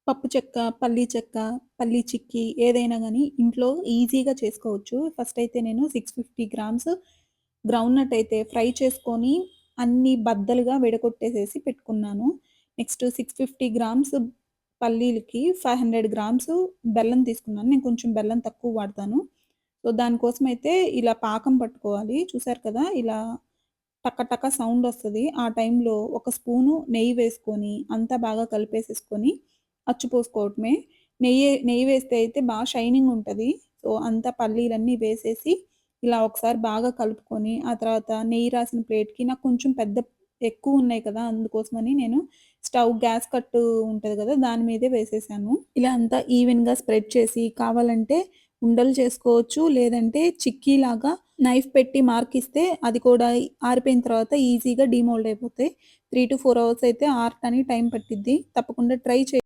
పప్పు చెక్క, పల్లీ చెక్క, పల్లీ చిక్కీ ఏదైనా గానీ ఇంట్లో ఈజీగా చేసుకోవచ్చు. ఫస్ట్ అయితే నేను 650 గ్రామ్స్ గ్రౌండ్‌నట్ అయితే ఫ్రై చేసుకొని అన్ని బద్దలుగా విడగొట్టేసేసి పెట్టుకున్నాను. నెక్స్ట్ 650 గ్రామ్స్ పల్లీలకి 500 గ్రామ్స్ బెల్లం తీసుకున్నాను. నేను కొంచెం బెల్లం తక్కువ వాడతాను. సో, దానికోసమైతే ఇలా పాకం పట్టుకోవాలి. చూసారు కదా! ఇలా టక టక సౌండొస్తది. ఆ టైంలో ఒక స్పూను నెయ్యి వేసుకొని, అంతా బాగా కలిపేసేసుకొని, అచ్చు పోసుకోవటమే. నెయ్యి వేస్తే అయితే షైనింగుంటది. సో, అంతా పల్లీలన్నీ వేసేసి, ఇలా ఒకసారి బాగా కలుపుకొని, ఆ తర్వాత నెయ్యి రాసిన ప్లేట్‌కి నాకు కొంచెం ఎక్కువున్నాయి కదా! అందుకోసమని నేను గ్యాస్ కట్టు ఉంటది కదా! దాని మీదే వేసేసాను. ఇలా అంతా ఈవెన్‌గా స్ప్రెడ్ చేసి, కావాలంటే ఉండలు చేసుకోవచ్చు. లేదంటే చిక్కీలాగా నైఫ్ పెట్టి మార్కిస్తే అది కూడా ఆరిపోయిన తర్వాత ఈజీగా డీమోల్డ్ అయిపోతాయి. 3-4 అవర్స్ అయితే ఆరటానికి టైం పట్టిద్ది. తప్పకుండా ట్రై